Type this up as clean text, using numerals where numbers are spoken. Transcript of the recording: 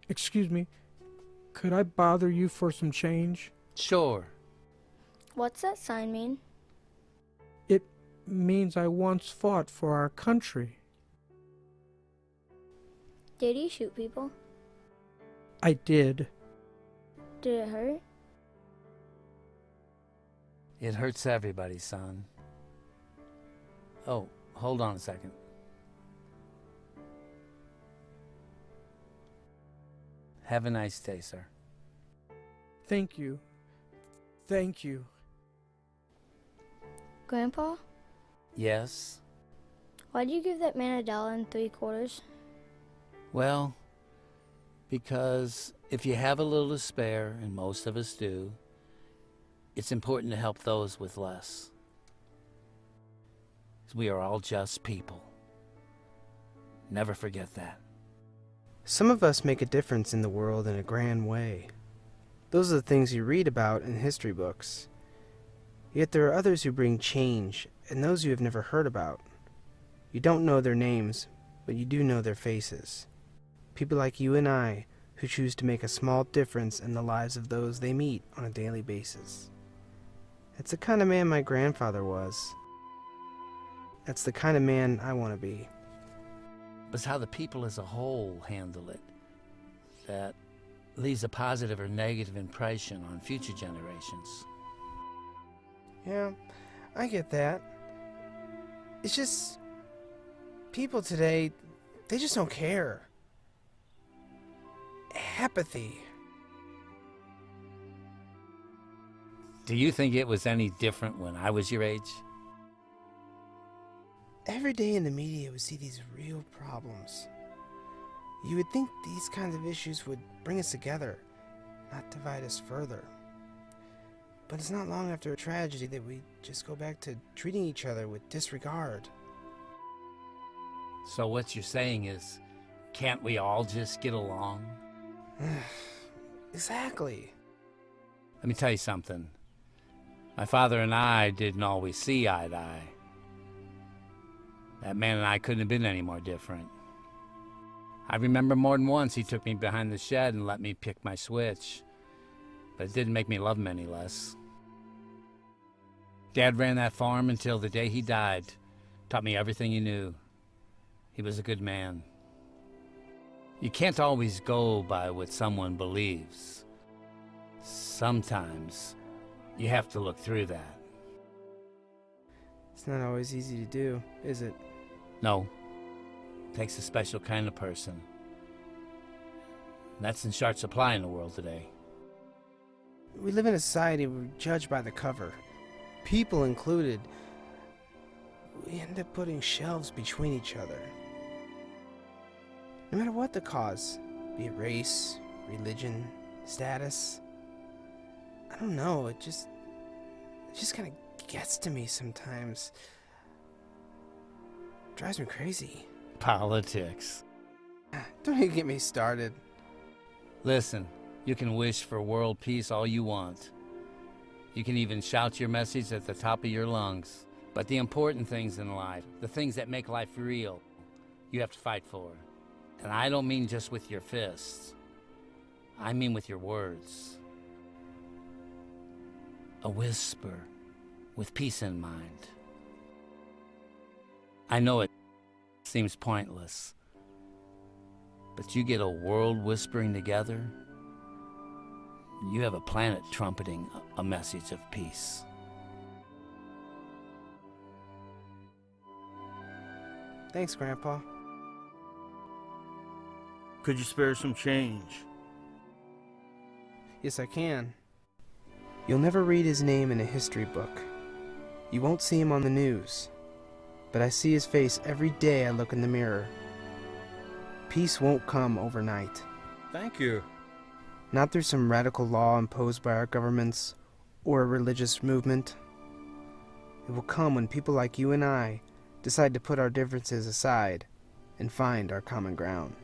Excuse me, could I bother you for some change? Sure. What's that sign mean? It means I once fought for our country. Did he shoot people? I did. Did it hurt? It hurts everybody, son. Oh, hold on a second. Have a nice day, sir. Thank you. Thank you. Grandpa, Yes? why'd you give that man $1.75? Well, because if you have a little to spare, and most of us do, it's important to help those with less. We are all just people. Never forget that. Some of us make a difference in the world in a grand way. Those are the things you read about in history books. Yet there are others who bring change, and those you have never heard about. You don't know their names, but you do know their faces. People like you and I, who choose to make a small difference in the lives of those they meet on a daily basis. That's the kind of man my grandfather was. That's the kind of man I want to be. It's how the people as a whole handle it that leaves a positive or negative impression on future generations. Yeah, I get that. It's just, people today, they just don't care. Apathy. Do you think it was any different when I was your age? Every day in the media we see these real problems. You would think these kinds of issues would bring us together, not divide us further. But it's not long after a tragedy that we just go back to treating each other with disregard. So what you're saying is, can't we all just get along? Exactly. Let me tell you something. My father and I didn't always see eye to eye. That man and I couldn't have been any more different. I remember more than once he took me behind the shed and let me pick my switch. But it didn't make me love him any less. Dad ran that farm until the day he died. Taught me everything he knew. He was a good man. You can't always go by what someone believes. Sometimes you have to look through that. It's not always easy to do, is it? No. It takes a special kind of person. That's in short supply in the world today. We live in a society where we judge by the cover. People included. We end up putting shelves between each other. No matter what the cause, be it race, religion, status. I don't know, it just kind of gets to me sometimes. Drives me crazy. Politics. Don't even get me started. Listen, you can wish for world peace all you want. You can even shout your message at the top of your lungs. But the important things in life, the things that make life real, you have to fight for. And I don't mean just with your fists. I mean with your words. A whisper with peace in mind. I know it seems pointless, but you get a world whispering together, you have a planet trumpeting a message of peace. Thanks, Grandpa. Could you spare some change? Yes, I can. You'll never read his name in a history book. You won't see him on the news. But I see his face every day I look in the mirror. Peace won't come overnight. Thank you. Not through some radical law imposed by our governments or a religious movement. It will come when people like you and I decide to put our differences aside and find our common ground.